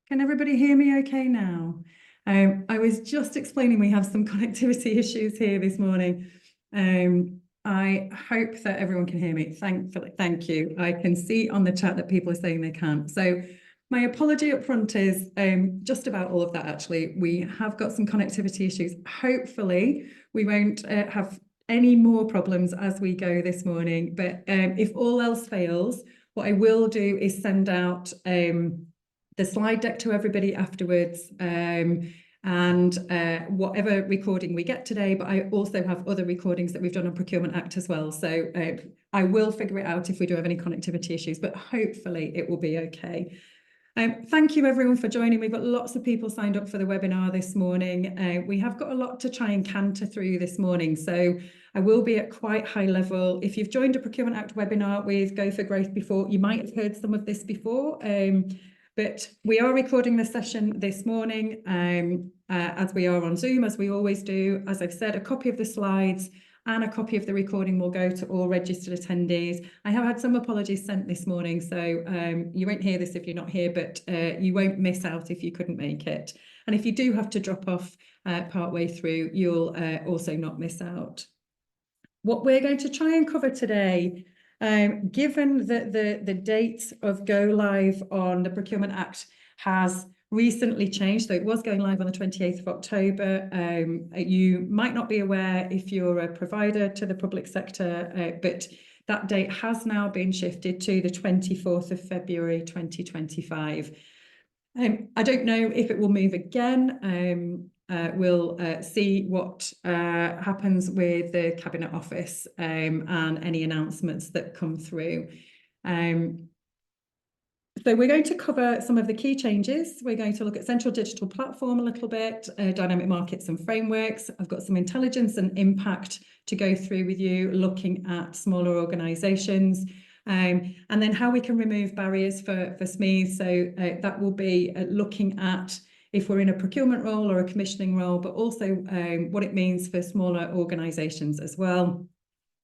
Can everybody hear me okay now? I was just explaining we have some connectivity issues here this morning. I hope that everyone can hear me. Thank you. I can see on the chat that people are saying they can't. So my apology up front is just about all of that, actually. We have got some connectivity issues. Hopefully, we won't have any more problems as we go this morning. But if all else fails, what I will do is send out the slide deck to everybody afterwards, and whatever recording we get today, but I also have other recordings that we've done on Procurement Act as well. So I will figure it out if we do have any connectivity issues, but hopefully it will be okay. Thank you everyone for joining. We've got lots of people signed up for the webinar this morning. We have got a lot to try and canter through this morning, so I will be at quite high level. If you've joined a Procurement Act webinar with Go for Growth before, you might have heard some of this before, but we are recording the session this morning as we are on Zoom, as we always do. As I've said, a copy of the slides and a copy of the recording will go to all registered attendees. I have had some apologies sent this morning, so you won't hear this if you're not here, but you won't miss out if you couldn't make it. And if you do have to drop off partway through, you'll also not miss out. What we're going to try and cover today, given that the date of go live on the Procurement Act has recently changed, so it was going live on the 28th of October. You might not be aware if you're a provider to the public sector, but that date has now been shifted to the 24th of February 2025. I don't know if it will move again. We'll see what happens with the Cabinet Office and any announcements that come through. So we're going to cover some of the key changes. We're going to look at central digital platform a little bit, dynamic markets and frameworks. I've got some intelligence and impact to go through with you, looking at smaller organisations, and then how we can remove barriers for SMEs. So that will be looking at if we're in a procurement role or a commissioning role, but also what it means for smaller organisations as well.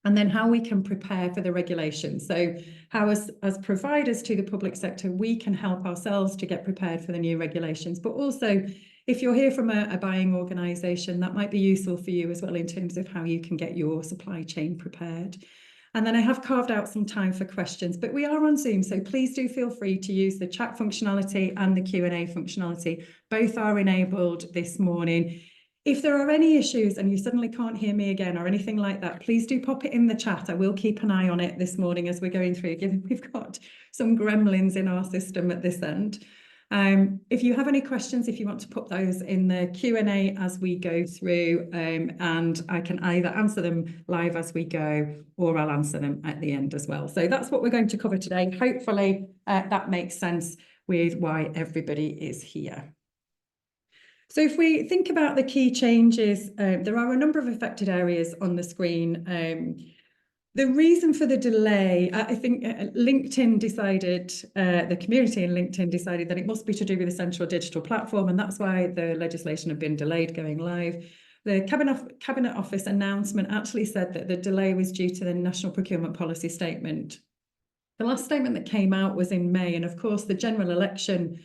And then how we can prepare for the regulations. So how as providers to the public sector, we can help ourselves to get prepared for the new regulations. But also, if you're here from a buying organisation, that might be useful for you as well in terms of how you can get your supply chain prepared. And then I have carved out some time for questions, but we are on Zoom, so please do feel free to use the chat functionality and the Q&A functionality. Both are enabled this morning. If there are any issues and you suddenly can't hear me again or anything like that, please do pop it in the chat. I will keep an eye on it this morning as we're going through, given we've got some gremlins in our system at this end. If you have any questions, if you want to put those in the Q&A as we go through, and I can either answer them live as we go, or I'll answer them at the end as well. So that's what we're going to cover today. Hopefully that makes sense with why everybody is here. So if we think about the key changes, there are a number of affected areas on the screen. The reason for the delay, I think LinkedIn decided, the community in LinkedIn decided that it must be to do with the central digital platform, and that's why the legislation had been delayed going live. The Cabinet Office announcement actually said that the delay was due to the National Procurement Policy Statement. The last statement that came out was in May, and of course the general election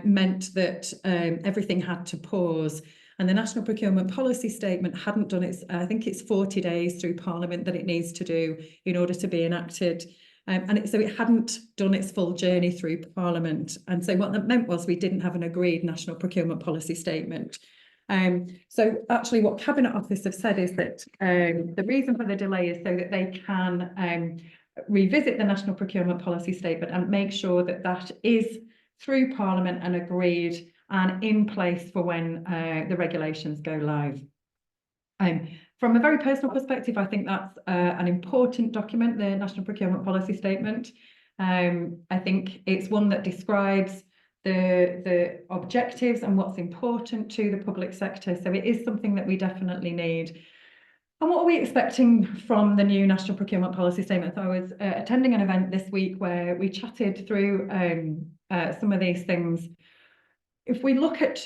meant that everything had to pause. And the National Procurement Policy Statement hadn't done its, I think it's 40 days through Parliament that it needs to do in order to be enacted. So it hadn't done its full journey through Parliament. And so what that meant was we didn't have an agreed National Procurement Policy Statement. So actually what Cabinet Office have said is that the reason for the delay is so that they can revisit the National Procurement Policy Statement and make sure that that is through Parliament and agreed and in place for when the regulations go live. From a very personal perspective, I think that's an important document, the National Procurement Policy Statement. I think it's one that describes the objectives and what's important to the public sector. So it is something that we definitely need. And what are we expecting from the new National Procurement Policy Statement? So I was attending an event this week where we chatted through some of these things. If we look at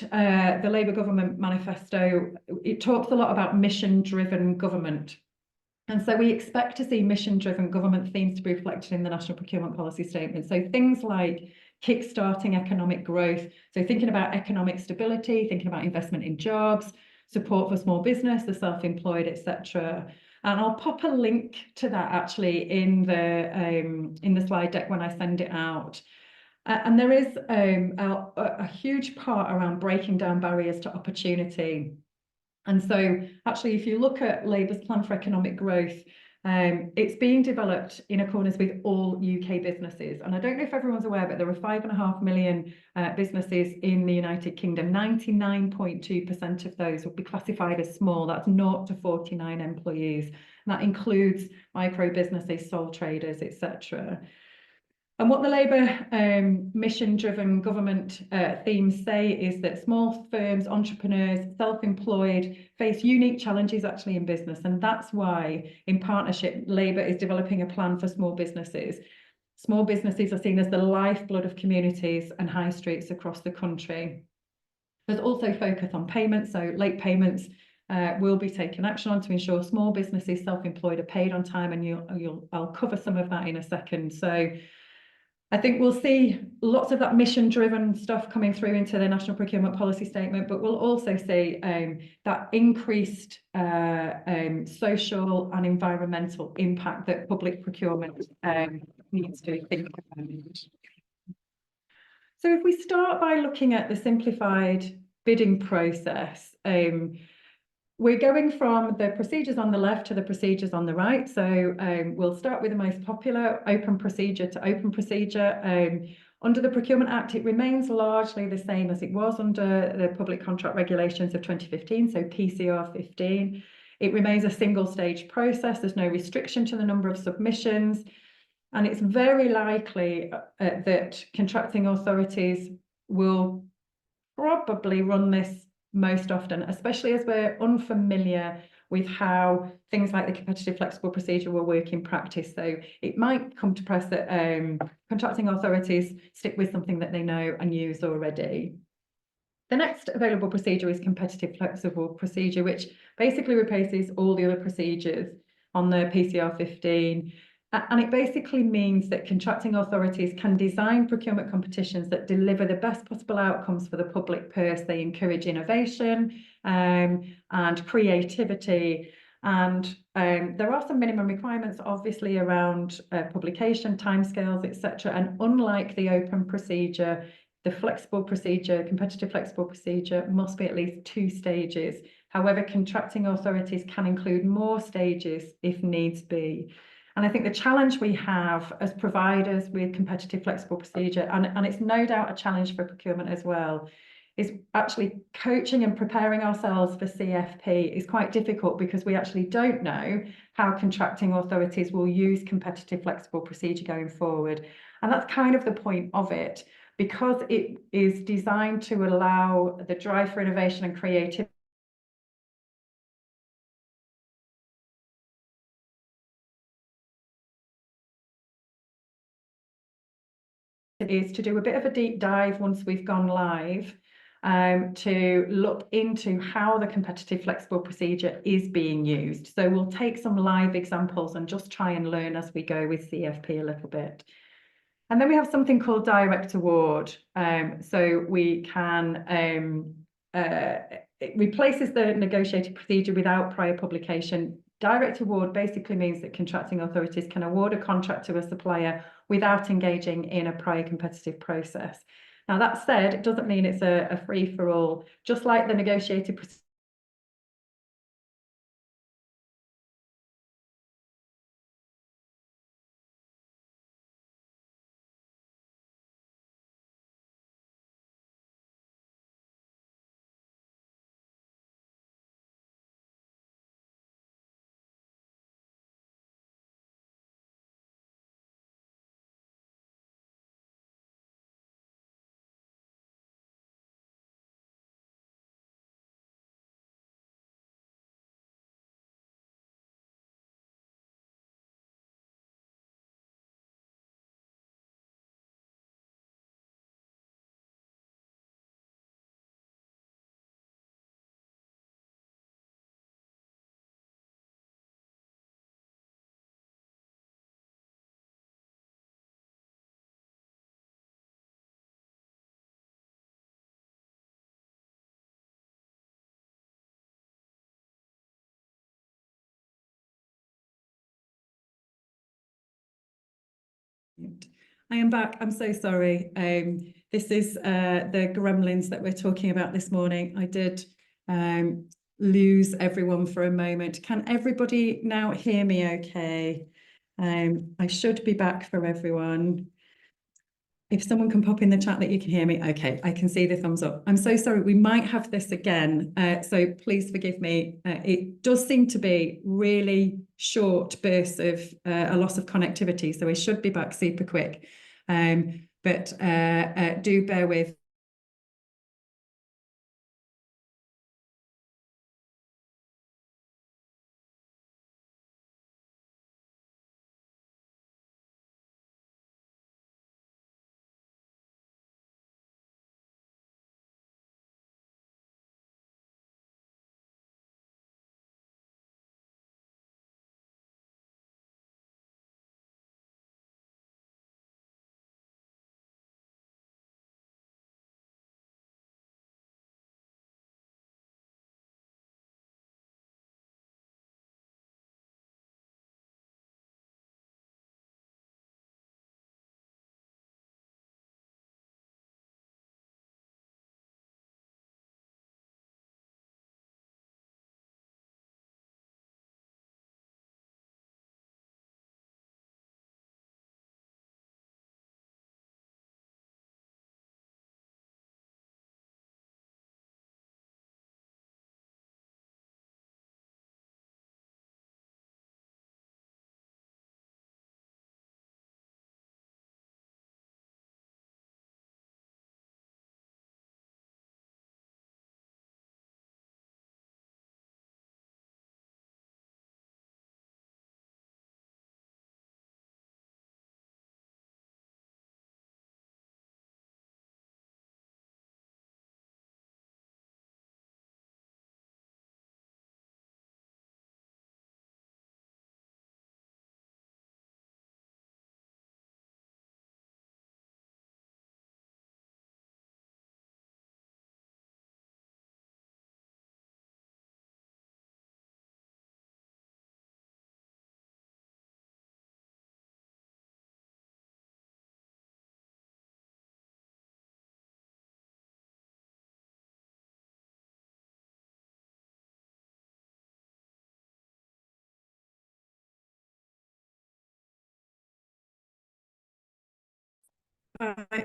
the Labour Government Manifesto, it talks a lot about mission-driven government. And so we expect to see mission-driven government themes to be reflected in the National Procurement Policy Statement. So things like kickstarting economic growth. So thinking about economic stability, thinking about investment in jobs, support for small business, the self-employed, etc. And I'll pop a link to that actually in the slide deck when I send it out. And there is a huge part around breaking down barriers to opportunity. And so actually, if you look at Labour's plan for economic growth, it's being developed in accordance with all UK businesses. And I don't know if everyone's aware, but there are 5.5 million businesses in the United Kingdom. 99.2% of those will be classified as small. That's 0 to 49 employees. And that includes micro businesses, sole traders, etc. And what the Labour mission-driven government themes say is that small firms, entrepreneurs, self-employed face unique challenges actually in business. And that's why, in partnership, Labour is developing a plan for small businesses. Small businesses are seen as the lifeblood of communities and high streets across the country. There's also focus on payments, so late payments will be taken action on to ensure small businesses, self-employed, are paid on time, and I'll cover some of that in a second. So I think we'll see lots of that mission-driven stuff coming through into the National Procurement Policy Statement, but we'll also see that increased social and environmental impact that public procurement needs to think about. So if we start by looking at the simplified bidding process, we're going from the procedures on the left to the procedures on the right. So we'll start with the most popular, open procedure to open procedure. Under the Procurement Act, it remains largely the same as it was under the Public Contract Regulations of 2015, so PCR 15. It remains a single stage process. There's no restriction to the number of submissions. And it's very likely that contracting authorities will probably run this most often, especially as we're unfamiliar with how things like the competitive flexible procedure will work in practice. So it might come to press that contracting authorities stick with something that they know and use already. The next available procedure is competitive flexible procedure, which basically replaces all the other procedures on the PCR 15. And it basically means that contracting authorities can design procurement competitions that deliver the best possible outcomes for the public purse. They encourage innovation and creativity. And there are some minimum requirements, obviously, around publication, timescales, etc. And unlike the open procedure, the flexible procedure, competitive flexible procedure, must be at least 2 stages. However, contracting authorities can include more stages if needs be. And I think the challenge we have as providers with competitive flexible procedure, and it's no doubt a challenge for procurement as well, is actually coaching and preparing ourselves for CFP is quite difficult because we actually don't know how contracting authorities will use competitive flexible procedure going forward. And that's kind of the point of it, because it is designed to allow the drive for innovation and creativity is to do a bit of a deep dive once we've gone live to look into how the competitive flexible procedure is being used. So we'll take some live examples and just try and learn as we go with CFP a little bit. And then we have something called direct award. So we can, it replaces the negotiated procedure without prior publication. Direct award basically means that contracting authorities can award a contract to a supplier without engaging in a prior competitive process. Now, that said, it doesn't mean it's a free-for-all. Just like the negotiated procedure I am back. I'm so sorry. This is the gremlins that we're talking about this morning. I did lose everyone for a moment. Can everybody now hear me okay? I should be back for everyone. If someone can pop in the chat that you can hear me, okay, I can see the thumbs up. I'm so sorry, we might have this again, so please forgive me. It does seem to be really short bursts of a loss of connectivity, so we should be back super quick. But do bear with.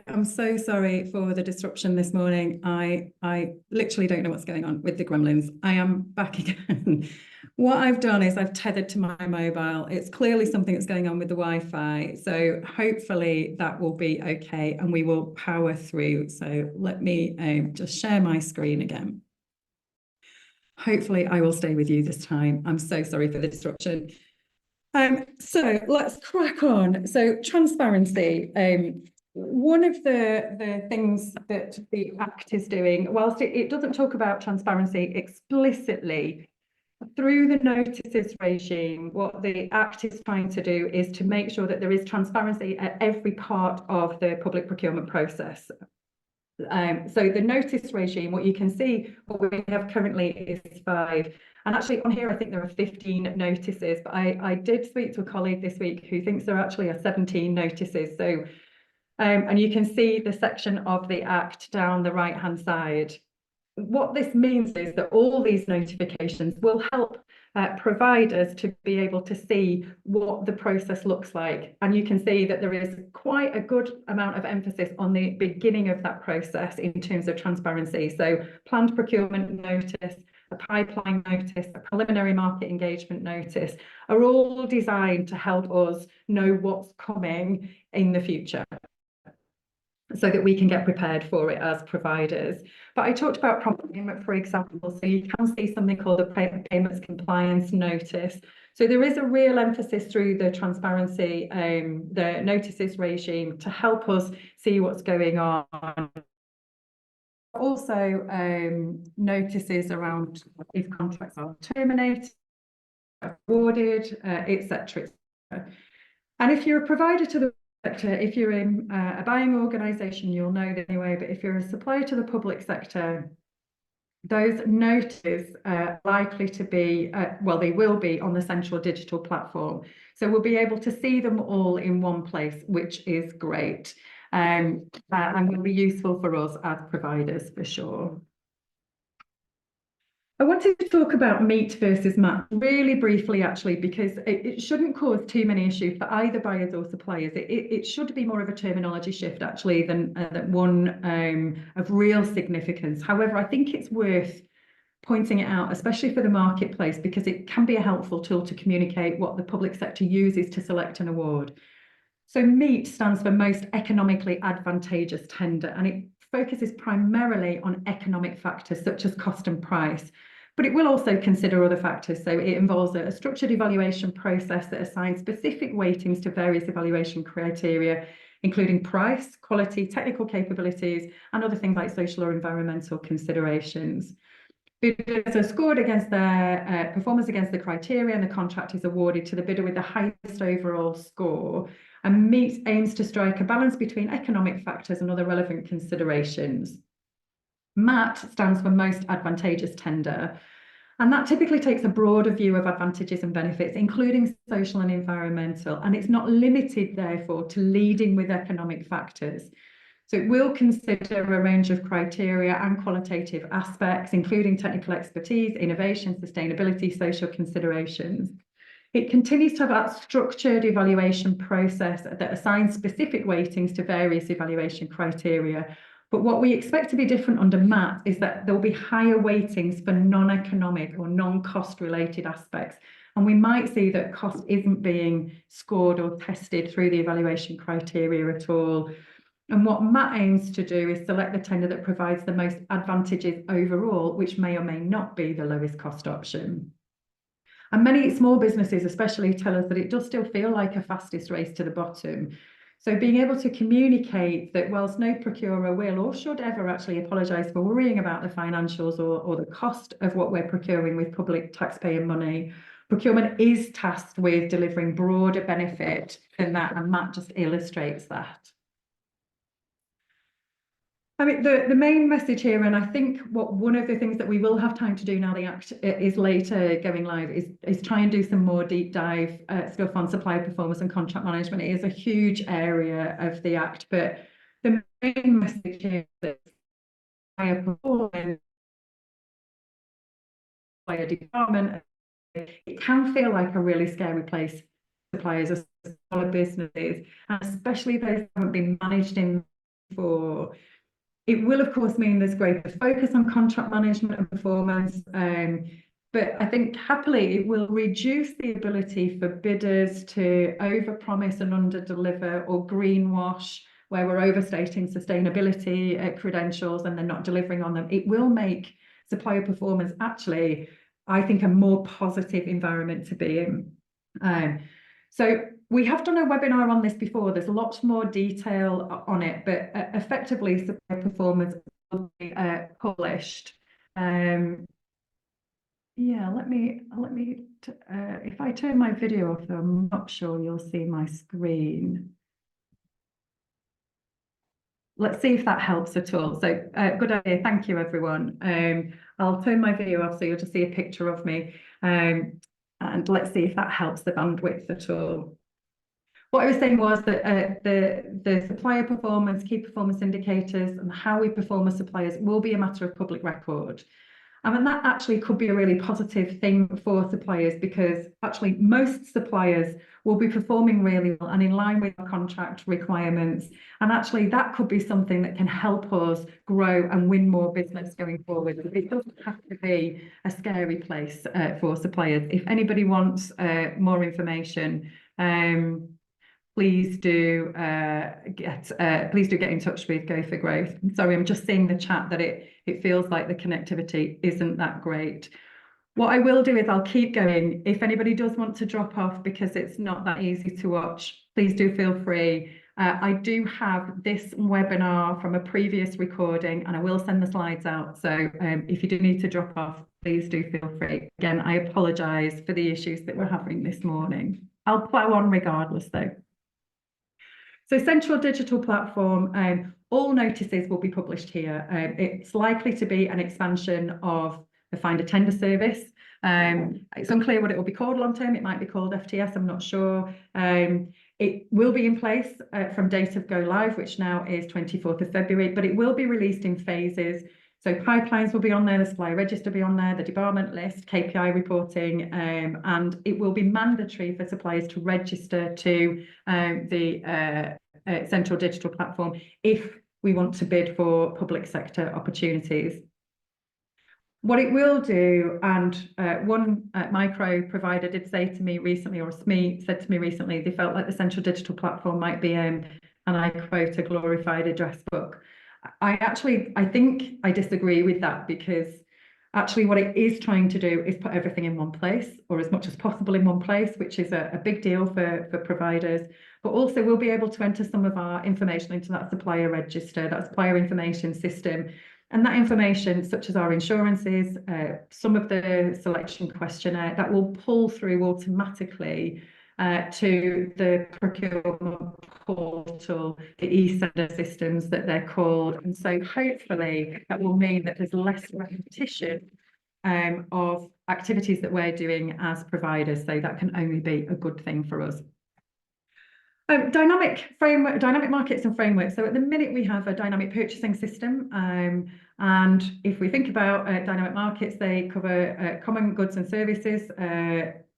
I'm so sorry for the disruption this morning. I literally don't know what's going on with the gremlins. I am back again. What I've done is I've tethered to my mobile. It's clearly something that's going on with the Wi-Fi. So hopefully that will be okay and we will power through. So let me just share my screen again. Hopefully I will stay with you this time. I'm so sorry for the disruption. So let's crack on. So transparency. One of the things that the Act is doing, whilst it doesn't talk about transparency explicitly, through the notices regime, what the Act is trying to do is to make sure that there is transparency at every part of the public procurement process. So the notice regime, what you can see, what we have currently is 5. And actually on here, I think there are 15 notices, but I did speak to a colleague this week who thinks there actually are 17 notices. So, and you can see the section of the Act down the right-hand side. What this means is that all these notifications will help providers to be able to see what the process looks like. And you can see that there is quite a good amount of emphasis on the beginning of that process in terms of transparency. So planned procurement notice, a pipeline notice, a preliminary market engagement notice are all designed to help us know what's coming in the future, so that we can get prepared for it as providers. But I talked about prompt payment, for example, so you can see something called a payments compliance notice. So there is a real emphasis through the transparency, the notices regime to help us see what's going on. Also, notices around if contracts are terminated, awarded, etc. And if you're a provider to the sector, if you're in a buying organisation, you'll know that anyway, but if you're a supplier to the public sector, those notices are likely to be, well, they will be on the central digital platform. So we'll be able to see them all in one place, which is great, and will be useful for us as providers for sure. I wanted to talk about meat versus MAT really briefly, actually, because it shouldn't cause too many issues for either buyers or suppliers. It should be more of a terminology shift, actually, than one of real significance. However, I think it's worth pointing it out, especially for the marketplace, because it can be a helpful tool to communicate what the public sector uses to select an award. So MEAT stands for Most Economically Advantageous Tender, and it focuses primarily on economic factors such as cost and price, but it will also consider other factors. So it involves a structured evaluation process that assigns specific weightings to various evaluation criteria, including price, quality, technical capabilities, and other things like social or environmental considerations. Bidders are scored against their performance against the criteria, and the contract is awarded to the bidder with the highest overall score. And MEAT aims to strike a balance between economic factors and other relevant considerations. MAT stands for Most Advantageous Tender, and that typically takes a broader view of advantages and benefits, including social and environmental, and it's not limited, therefore, to leading with economic factors. So it will consider a range of criteria and qualitative aspects, including technical expertise, innovation, sustainability, social considerations. It continues to have that structured evaluation process that assigns specific weightings to various evaluation criteria. But what we expect to be different under MAT is that there'll be higher weightings for non-economic or non-cost related aspects. And we might see that cost isn't being scored or tested through the evaluation criteria at all. And what MAT aims to do is select the tender that provides the most advantages overall, which may or may not be the lowest cost option. And many small businesses especially tell us that it does still feel like a fastest race to the bottom. So being able to communicate that whilst no procurer will or should ever actually apologise for worrying about the financials or the cost of what we're procuring with public taxpayer money, procurement is tasked with delivering broader benefit than that, and MAT just illustrates that. I mean, the main message here, and I think one of the things that we will have time to do now the Act is later going live, is try and do some more deep dive stuff on supplier performance and contract management. It is a huge area of the Act, but the main message here is that supplier performance, supplier department, it can feel like a really scary place. Suppliers are smaller businesses, and especially those who haven't been managed in before. It will, of course, mean there's greater focus on contract management and performance, but I think happily it will reduce the ability for bidders to overpromise and underdeliver or greenwash, where we're overstating sustainability credentials and they're not delivering on them. It will make supplier performance actually, I think, a more positive environment to be in. So we have done a webinar on this before. There's lots more detail on it, but effectively supplier performance will be published. Yeah, let me if I turn my video off, I'm not sure you'll see my screen. Let's see if that helps at all. So good idea. Thank you, everyone. I'll turn my video off so you'll just see a picture of me. And let's see if that helps the bandwidth at all. What I was saying was that the supplier performance, key performance indicators, and how we perform as suppliers will be a matter of public record. And that actually could be a really positive thing for suppliers, because actually most suppliers will be performing really well and in line with our contract requirements. And actually that could be something that can help us grow and win more business going forward. It doesn't have to be a scary place for suppliers. If anybody wants more information, please do get in touch with Go for Growth. Sorry, I'm just seeing the chat that it feels like the connectivity isn't that great. What I will do is I'll keep going. If anybody does want to drop off because it's not that easy to watch, please do feel free. I do have this webinar from a previous recording, and I will send the slides out. So if you do need to drop off, please do feel free. Again, I apologise for the issues that we're having this morning. I'll plough on regardless though. So central digital platform, all notices will be published here. It's likely to be an expansion of the Find a Tender service. It's unclear what it will be called long term. It might be called FTS, I'm not sure. It will be in place from date of go live, which now is 24th of February, but it will be released in phases. So pipelines will be on there, the supplier register will be on there, the debarment list, KPI reporting, and it will be mandatory for suppliers to register to the central digital platform if we want to bid for public sector opportunities. What it will do, and one micro provider did say to me recently, or SME said to me recently, they felt like the central digital platform might be, and I quote, a glorified address book. I think I disagree with that, because actually what it is trying to do is put everything in one place, or as much as possible in one place, which is a big deal for providers. But also we'll be able to enter some of our information into that supplier register, that supplier information system. And that information, such as our insurances, some of the selection questionnaire, that will pull through automatically to the procurement portal, the e-sender systems that they're called. And so hopefully that will mean that there's less repetition of activities that we're doing as providers. So that can only be a good thing for us. Dynamic markets and frameworks. So at the minute we have a dynamic purchasing system, and if we think about dynamic markets, they cover common goods and services.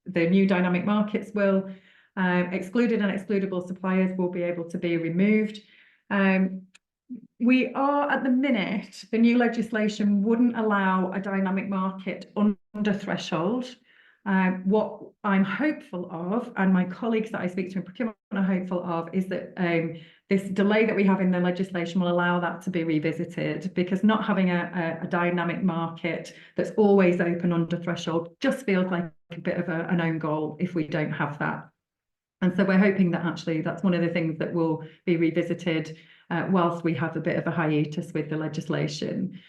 The new dynamic markets will excluded and excludable suppliers will be able to be removed. We are at the minute, the new legislation wouldn't allow a dynamic market under threshold. What I'm hopeful of, and my colleagues that I speak to in procurement are hopeful of, is that this delay that we have in the legislation will allow that to be revisited, because not having a dynamic market that's always open under threshold just feels like a bit of an own goal if we don't have that. And so we're hoping that actually that's one of the things that will be revisited whilst we have a bit of a hiatus with the legislation.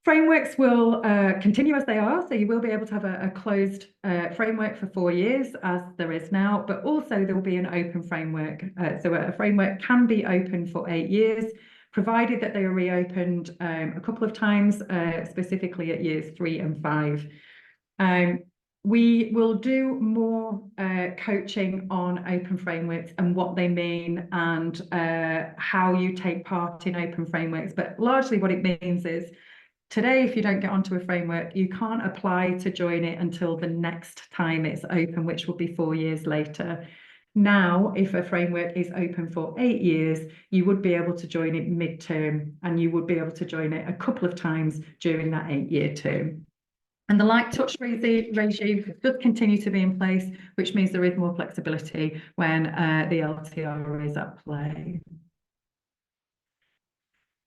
Frameworks will continue as they are, so you will be able to have a closed framework for 4 years, as there is now, but also there will be an open framework. So a framework can be open for 8 years, provided that they are reopened a couple of times, specifically at years 3 and 5. We will do more coaching on open frameworks and what they mean, and how you take part in open frameworks. But largely what it means is, today, if you don't get onto a framework, you can't apply to join it until the next time it's open, which will be 4 years later. Now, if a framework is open for 8 years, you would be able to join it mid-term, and you would be able to join it a couple of times during that 8-year term. And the light touch regime does continue to be in place, which means there is more flexibility when the LTR is at play.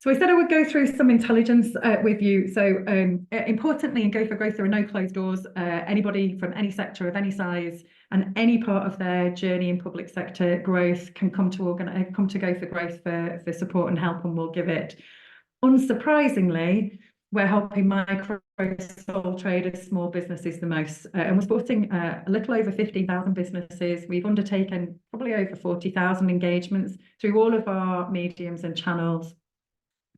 So I said I would go through some intelligence with you. So importantly, in Go for Growth, there are no closed doors. Anybody from any sector of any size and any part of their journey in public sector growth can come to Go for Growth for support and help, and we'll give it. Unsurprisingly, we're helping micro, sole traders, small businesses the most, and we're supporting a little over 15,000 businesses. We've undertaken probably over 40,000 engagements through all of our mediums and channels.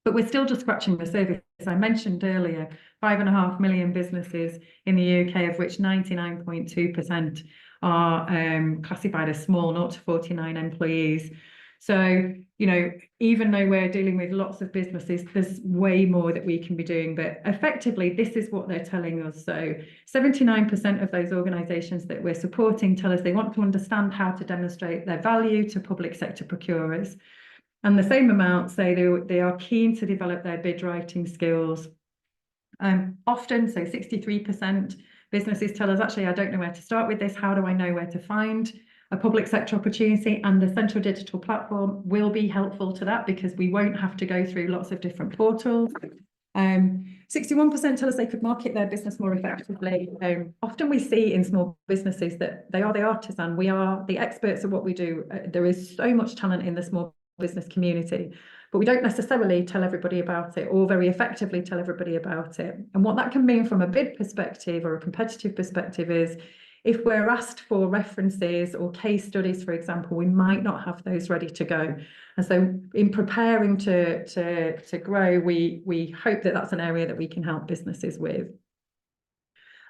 But we're still just scratching the surface. As I mentioned earlier, 5.5 million businesses in the UK, of which 99.2% are classified as small, 0 to 49 employees. So, you know, even though we're dealing with lots of businesses, there's way more that we can be doing. But effectively, this is what they're telling us. So 79% of those organisations that we're supporting tell us they want to understand how to demonstrate their value to public sector procurers. And the same amount say they are keen to develop their bid writing skills. Often, so 63% businesses tell us, actually, I don't know where to start with this. How do I know where to find a public sector opportunity? And the central digital platform will be helpful to that, because we won't have to go through lots of different portals. 61% tell us they could market their business more effectively. Often we see in small businesses that they are the artisan. We are the experts at what we do. There is so much talent in the small business community, but we don't necessarily tell everybody about it, or very effectively tell everybody about it. And what that can mean from a bid perspective or a competitive perspective is if we're asked for references or case studies, for example, we might not have those ready to go. And so in preparing to grow, we hope that that's an area that we can help businesses with.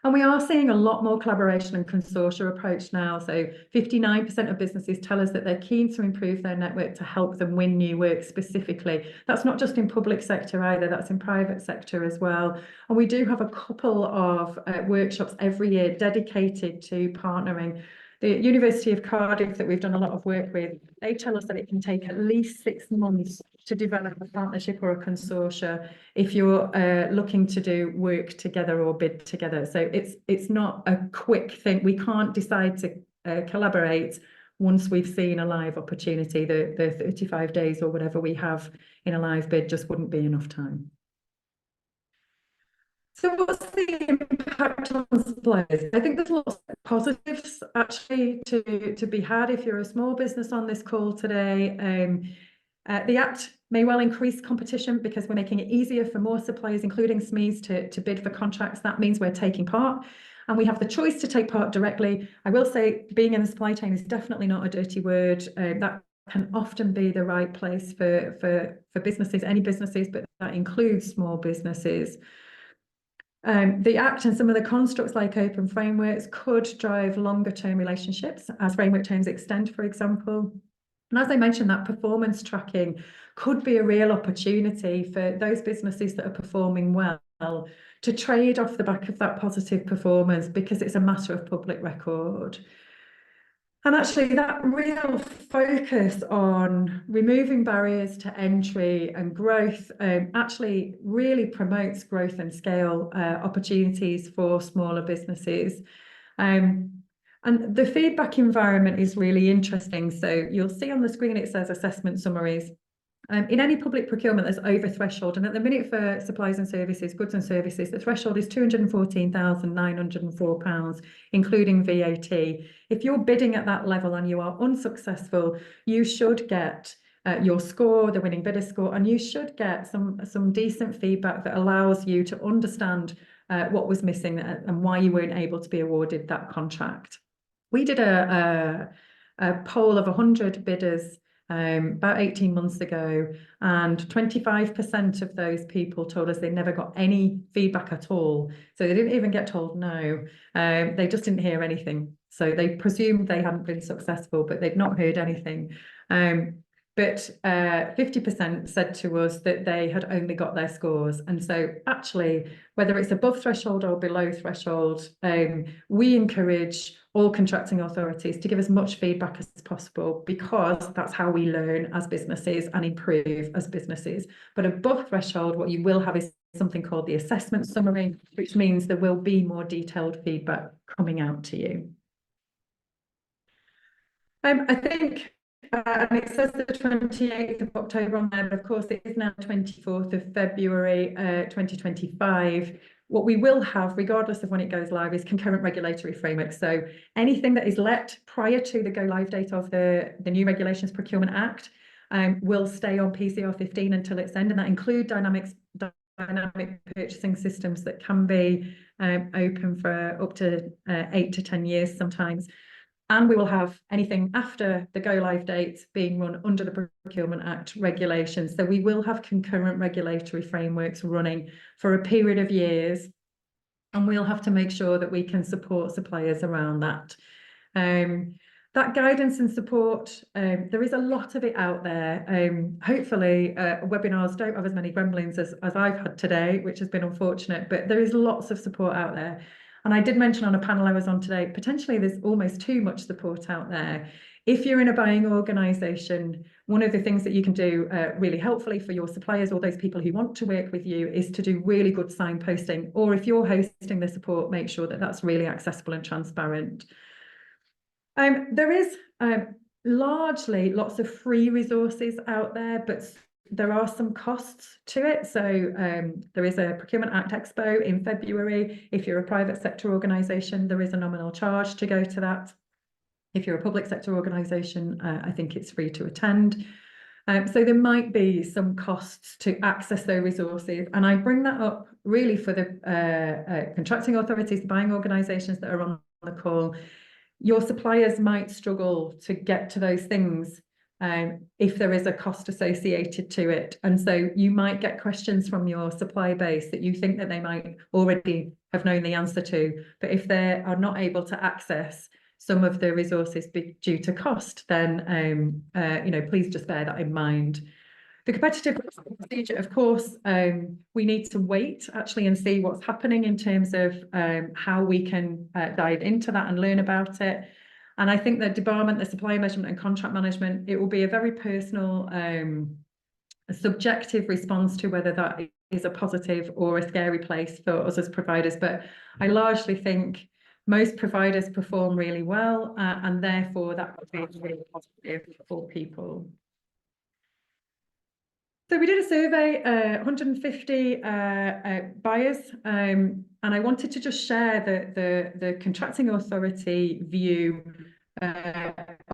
And we are seeing a lot more collaboration and consortia approach now. So 59% of businesses tell us that they're keen to improve their network to help them win new work specifically. That's not just in public sector either, that's in private sector as well. And we do have a couple of workshops every year dedicated to partnering. The University of Cardiff that we've done a lot of work with, they tell us that it can take at least 6 months to develop a partnership or a consortia if you're looking to do work together or bid together. So it's not a quick thing. We can't decide to collaborate once we've seen a live opportunity. The 35 days or whatever we have in a live bid just wouldn't be enough time. So what's the impact on suppliers? I think there's lots of positives actually to be had if you're a small business on this call today. The Act may well increase competition because we're making it easier for more suppliers, including SMEs, to bid for contracts. That means we're taking part and we have the choice to take part directly. I will say being in the supply chain is definitely not a dirty word. That can often be the right place for businesses, any businesses, but that includes small businesses. The Act and some of the constructs like open frameworks could drive longer term relationships as framework terms extend, for example. And as I mentioned, that performance tracking could be a real opportunity for those businesses that are performing well to trade off the back of that positive performance because it's a matter of public record. And actually that real focus on removing barriers to entry and growth actually really promotes growth and scale opportunities for smaller businesses. And the feedback environment is really interesting. So you'll see on the screen it says assessment summaries. In any public procurement, there's over threshold, and at the minute for supplies and services, goods and services, the threshold is £214,904, including VAT. If you're bidding at that level and you are unsuccessful, you should get your score, the winning bidder score, and you should get some decent feedback that allows you to understand what was missing and why you weren't able to be awarded that contract. We did a poll of 100 bidders about 18 months ago, and 25% of those people told us they never got any feedback at all. So they didn't even get told no. They just didn't hear anything. So they presumed they hadn't been successful, but they'd not heard anything. But 50% said to us that they had only got their scores. And so actually, whether it's above threshold or below threshold, we encourage all contracting authorities to give as much feedback as possible, because that's how we learn as businesses and improve as businesses. But above threshold, what you will have is something called the assessment summary, which means there will be more detailed feedback coming out to you. I think and it says the 28th of October on there, but of course it is now 24th of February 2025. What we will have, regardless of when it goes live, is concurrent regulatory framework. So anything that is let prior to the go live date of the new Regulations Procurement Act will stay on PCR 15 until its end, and that include dynamic purchasing systems that can be open for up to 8 to 10 years sometimes. And we will have anything after the go live date being run under the Procurement Act regulations. So we will have concurrent regulatory frameworks running for a period of years, and we'll have to make sure that we can support suppliers around that. That guidance and support, there is a lot of it out there. Hopefully webinars don't have as many gremlins as I've had today, which has been unfortunate, but there is lots of support out there. And I did mention on a panel I was on today, potentially there's almost too much support out there. If you're in a buying organisation, one of the things that you can do really helpfully for your suppliers or those people who want to work with you is to do really good signposting. Or if you're hosting the support, make sure that that's really accessible and transparent. There is largely lots of free resources out there, but there are some costs to it. So there is a Procurement Act Expo in February. If you're a private sector organisation, there is a nominal charge to go to that. If you're a public sector organisation, I think it's free to attend. So there might be some costs to access those resources. And I bring that up really for the contracting authorities, the buying organisations that are on the call. Your suppliers might struggle to get to those things if there is a cost associated to it. And so you might get questions from your supply base that you think that they might already have known the answer to. But if they are not able to access some of the resources due to cost, then please just bear that in mind. The competitive procedure, of course, we need to wait actually and see what's happening in terms of how we can dive into that and learn about it. And I think the debarment, the supply measurement and contract management, it will be a very personal, a subjective response to whether that is a positive or a scary place for us as providers. But I largely think most providers perform really well, and therefore that would be really positive for people. So we did a survey, 150 buyers, and I wanted to just share the contracting authority view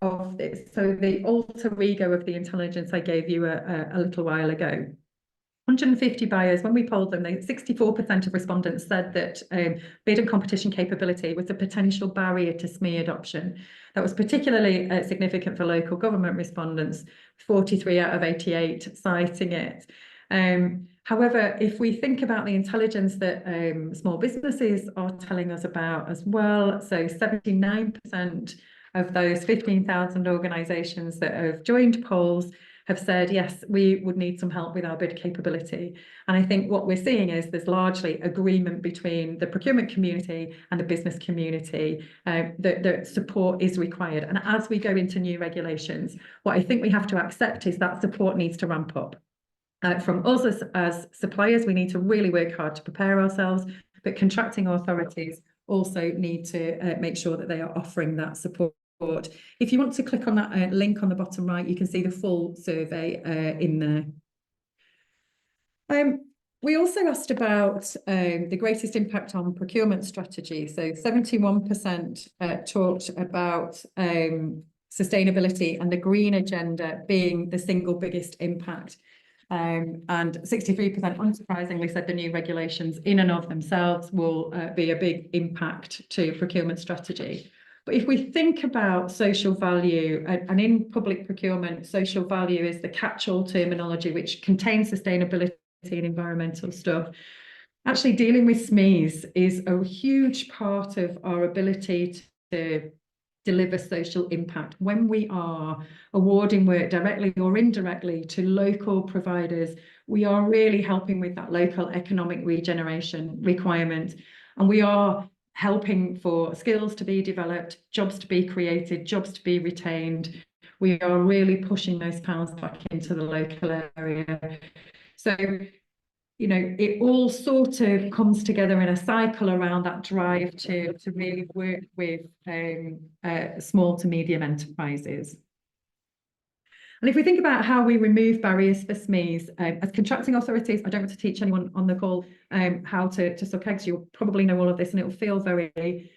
of this. So the alter ego of the intelligence I gave you a little while ago. 150 buyers, when we polled them, 64% of respondents said that bid and competition capability was a potential barrier to SME adoption. That was particularly significant for local government respondents, 43 out of 88 citing it. However, if we think about the intelligence that small businesses are telling us about as well, so 79% of those 15,000 organisations that have joined polls have said, yes, we would need some help with our bid capability. And I think what we're seeing is there's largely agreement between the procurement community and the business community that support is required. And as we go into new regulations, what I think we have to accept is that support needs to ramp up. From us as suppliers, we need to really work hard to prepare ourselves, but contracting authorities also need to make sure that they are offering that support. If you want to click on that link on the bottom right, you can see the full survey in there. We also asked about the greatest impact on procurement strategy. So 71% talked about sustainability and the green agenda being the single biggest impact. And 63%, unsurprisingly, said the new regulations in and of themselves will be a big impact to procurement strategy. But if we think about social value, and in public procurement, social value is the catch-all terminology which contains sustainability and environmental stuff. Actually, dealing with SMEs is a huge part of our ability to deliver social impact. When we are awarding work directly or indirectly to local providers, we are really helping with that local economic regeneration requirement. And we are helping for skills to be developed, jobs to be created, jobs to be retained. We are really pushing those pounds back into the local area. So, you know, it all sort of comes together in a cycle around that drive to really work with small to medium enterprises. And if we think about how we remove barriers for SMEs, as contracting authorities, I don't want to teach anyone on the call how to suck eggs. You'll probably know all of this and it will feel very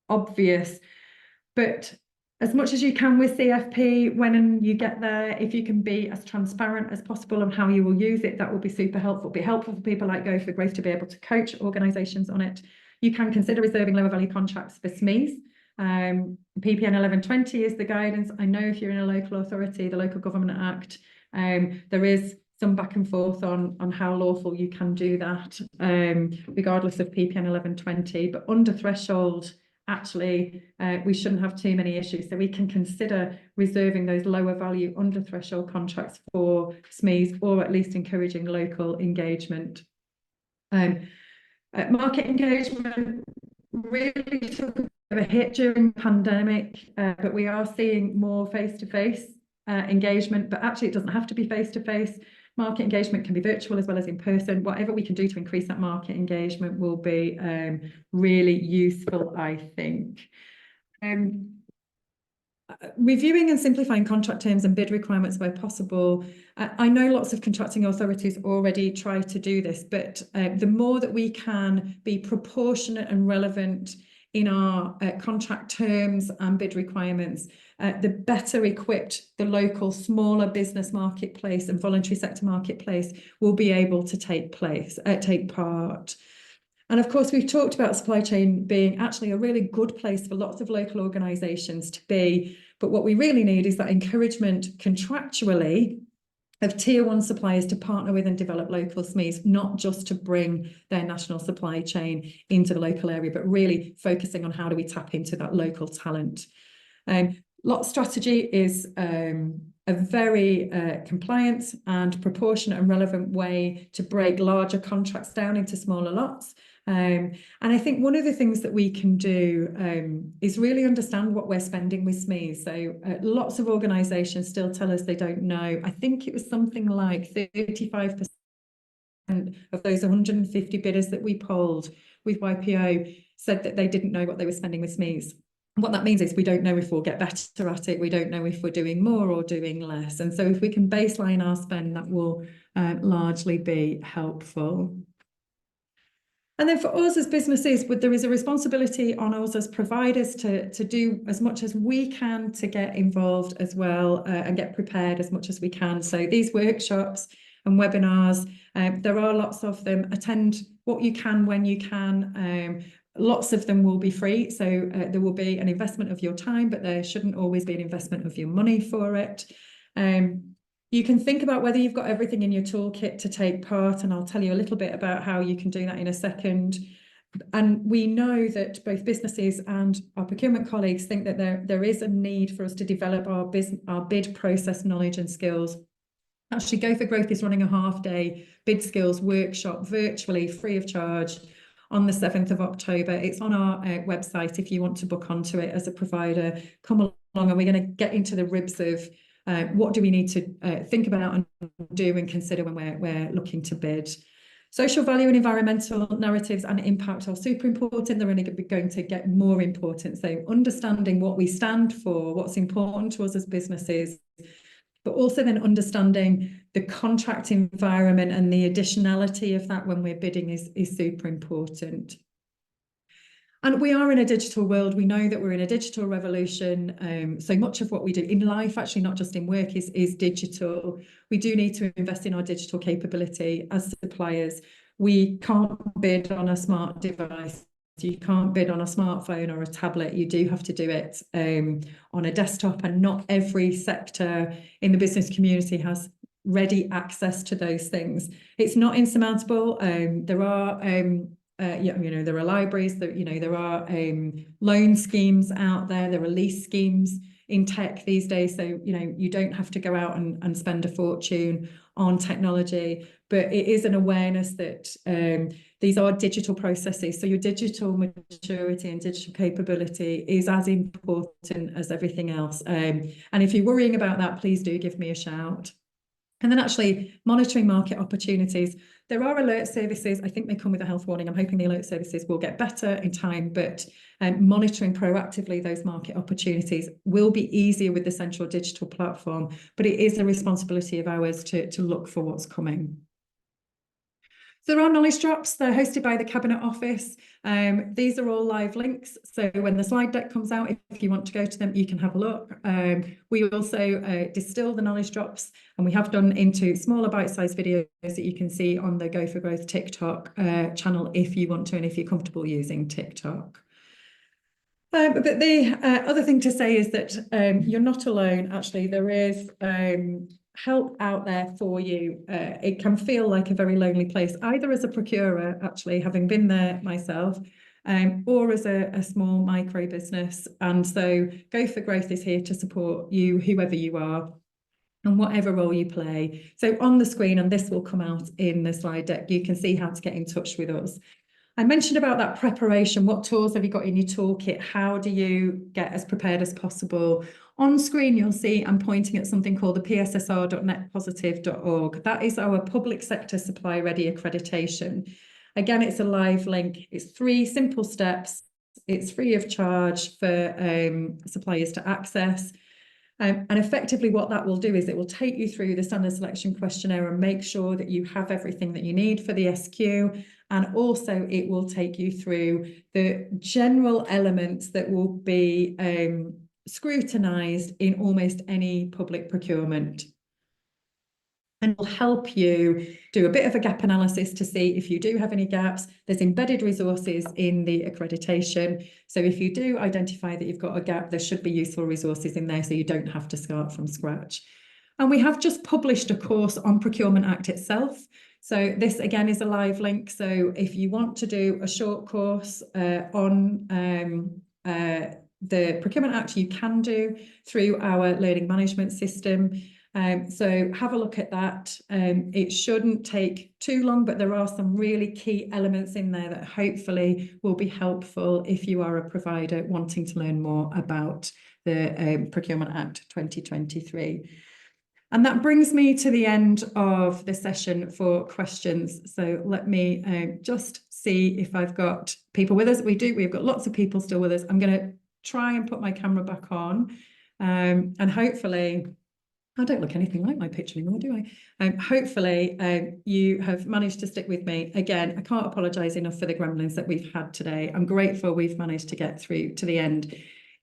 obvious. But as much as you can with CFP, when you get there, if you can be as transparent as possible on how you will use it, that will be super helpful. It'll be helpful for people like Go for Growth to be able to coach organisations on it. You can consider reserving lower value contracts for SMEs. PPN 1120 is the guidance. I know if you're in a local authority, the Local Government Act, there is some back and forth on how lawful you can do that, regardless of PPN 1120, but under threshold, actually, we shouldn't have too many issues. So we can consider reserving those lower value under threshold contracts for SMEs, or at least encouraging local engagement. Market engagement really took a hit during the pandemic, but we are seeing more face-to-face engagement, but actually it doesn't have to be face-to-face. Market engagement can be virtual as well as in person. Whatever we can do to increase that market engagement will be really useful, I think. Reviewing and simplifying contract terms and bid requirements where possible. I know lots of contracting authorities already try to do this, but the more that we can be proportionate and relevant in our contract terms and bid requirements, the better equipped the local smaller business marketplace and voluntary sector marketplace will be able to take part. And of course, we've talked about supply chain being actually a really good place for lots of local organisations to be. But what we really need is that encouragement contractually of tier one suppliers to partner with and develop local SMEs, not just to bring their national supply chain into the local area, but really focusing on how do we tap into that local talent. Lot strategy is a very compliant and proportionate and relevant way to break larger contracts down into smaller lots. And I think one of the things that we can do is really understand what we're spending with SMEs. So lots of organisations still tell us they don't know. I think it was something like 35% of those 150 bidders that we polled with YPO said that they didn't know what they were spending with SMEs. What that means is we don't know if we'll get better at it. We don't know if we're doing more or doing less. And so if we can baseline our spend, that will largely be helpful. And then for us as businesses, there is a responsibility on us as providers to do as much as we can to get involved as well and get prepared as much as we can. So these workshops and webinars, there are lots of them. Attend what you can when you can. Lots of them will be free, so there will be an investment of your time, but there shouldn't always be an investment of your money for it. You can think about whether you've got everything in your toolkit to take part, and I'll tell you a little bit about how you can do that in a second. And we know that both businesses and our procurement colleagues think that there is a need for us to develop our bid process knowledge and skills. Actually, Go for Growth is running a half-day bid skills workshop virtually, free of charge, on the 7th of October. It's on our website if you want to book onto it as a provider. Come along and we're going to get into the ribs of what do we need to think about and do and consider when we're looking to bid. Social value and environmental narratives and impact are super important. They're only going to get more important. So understanding what we stand for, what's important to us as businesses, but also then understanding the contract environment and the additionality of that when we're bidding is super important. And we are in a digital world. We know that we're in a digital revolution. So much of what we do in life, actually not just in work, is digital. We do need to invest in our digital capability as suppliers. We can't bid on a smart device. You can't bid on a smartphone or a tablet. You do have to do it on a desktop, and not every sector in the business community has ready access to those things. It's not insurmountable. There are there are libraries, there are loan schemes out there, there are lease schemes in tech these days. So, you don't have to go out and spend a fortune on technology, but it is an awareness that these are digital processes. So your digital maturity and digital capability is as important as everything else. And if you're worrying about that, please do give me a shout. And then actually monitoring market opportunities. There are alert services. I think they come with a health warning. I'm hoping the alert services will get better in time, but monitoring proactively those market opportunities will be easier with the central digital platform, but it is a responsibility of ours to look for what's coming. So there are knowledge drops. They're hosted by the Cabinet Office. These are all live links. So when the slide deck comes out, if you want to go to them, you can have a look. We also distill the knowledge drops, and we have done into smaller bite-sized videos that you can see on the Go for Growth TikTok channel if you want to, and if you're comfortable using TikTok. But the other thing to say is that you're not alone. Actually, there is help out there for you. It can feel like a very lonely place, either as a procurer, actually, having been there myself, or as a small micro business. And so Go for Growth is here to support you, whoever you are, and whatever role you play. So on the screen, and this will come out in the slide deck, you can see how to get in touch with us. I mentioned about that preparation. What tools have you got in your toolkit? How do you get as prepared as possible? On screen, you'll see I'm pointing at something called the pssr.netpositive.org. That is our public sector supply ready accreditation. Again, it's a live link. It's 3 simple steps. It's free of charge for suppliers to access. And effectively what that will do is it will take you through the standard selection questionnaire and make sure that you have everything that you need for the SQ. And also it will take you through the general elements that will be scrutinised in almost any public procurement. And will help you do a bit of a gap analysis to see if you do have any gaps. There's embedded resources in the accreditation. So if you do identify that you've got a gap, there should be useful resources in there so you don't have to start from scratch. And we have just published a course on Procurement Act itself. So this again is a live link. So if you want to do a short course on the Procurement Act, you can do through our learning management system. So have a look at that. It shouldn't take too long, but there are some really key elements in there that hopefully will be helpful if you are a provider wanting to learn more about the Procurement Act 2023. And that brings me to the end of the session for questions. So let me just see if I've got people with us. We've got lots of people still with us. I'm going to try and put my camera back on, and hopefully I don't look anything like my picture anymore, do I? Hopefully you have managed to stick with me. Again, I can't apologise enough for the gremlins that we've had today. I'm grateful we've managed to get through to the end.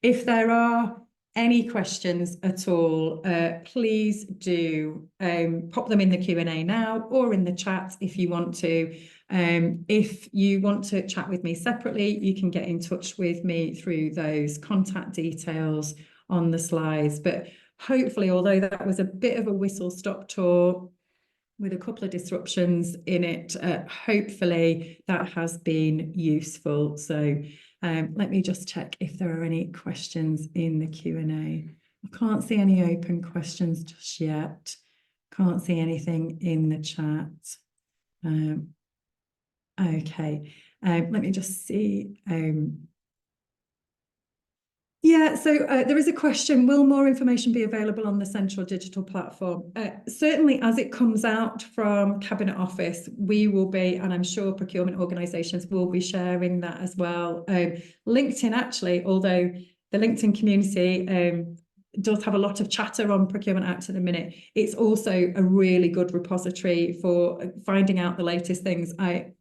If there are any questions at all, please do pop them in the Q&A now or in the chat if you want to. If you want to chat with me separately, you can get in touch with me through those contact details on the slides. But hopefully, although that was a bit of a whistle-stop tour with a couple of disruptions in it, hopefully that has been useful. So let me just check if there are any questions in the Q&A. I can't see any open questions just yet. Can't see anything in the chat. Okay, let me just see. Yeah, so there is a question, will more information be available on the central digital platform? Certainly as it comes out from Cabinet Office, we will be, and I'm sure procurement organisations will be sharing that as well. LinkedIn actually, although the LinkedIn community does have a lot of chatter on Procurement Act at the minute, it's also a really good repository for finding out the latest things. I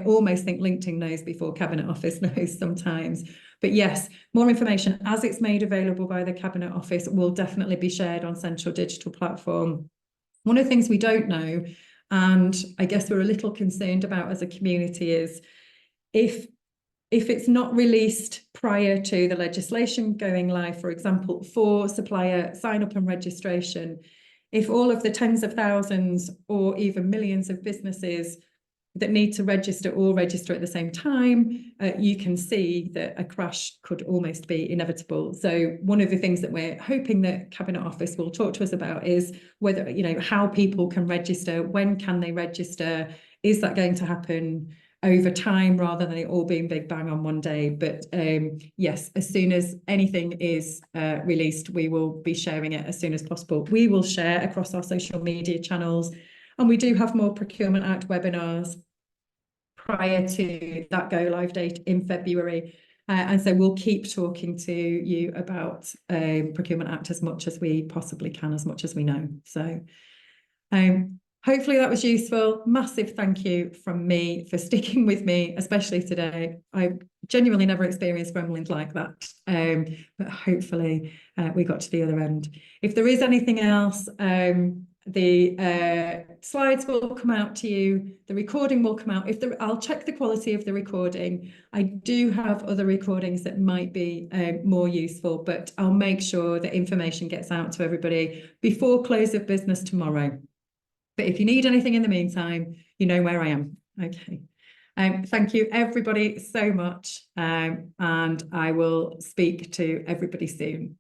almost think LinkedIn knows before Cabinet Office knows sometimes. But yes, more information as it's made available by the Cabinet Office will definitely be shared on Central Digital Platform. One of the things we don't know, and I guess we're a little concerned about as a community, is if it's not released prior to the legislation going live, for example, for supplier sign-up and registration, if all of the tens of thousands or even millions of businesses that need to register all register at the same time, you can see that a crash could almost be inevitable. So one of the things that we're hoping that Cabinet Office will talk to us about is whether, how people can register, when can they register, is that going to happen over time rather than it all being big bang on one day. But yes, as soon as anything is released, we will be sharing it as soon as possible. We will share across our social media channels, and we do have more Procurement Act webinars prior to that go live date in February. And so we'll keep talking to you about Procurement Act as much as we possibly can, as much as we know. So hopefully that was useful. Massive thank you from me for sticking with me, especially today. I genuinely never experienced gremlins like that, but hopefully we got to the other end. If there is anything else, the slides will come out to you, the recording will come out. I'll check the quality of the recording. I do have other recordings that might be more useful, but I'll make sure that information gets out to everybody before close of business tomorrow. But if you need anything in the meantime, you know where I am. Okay. Thank you everybody so much, and I will speak to everybody soon.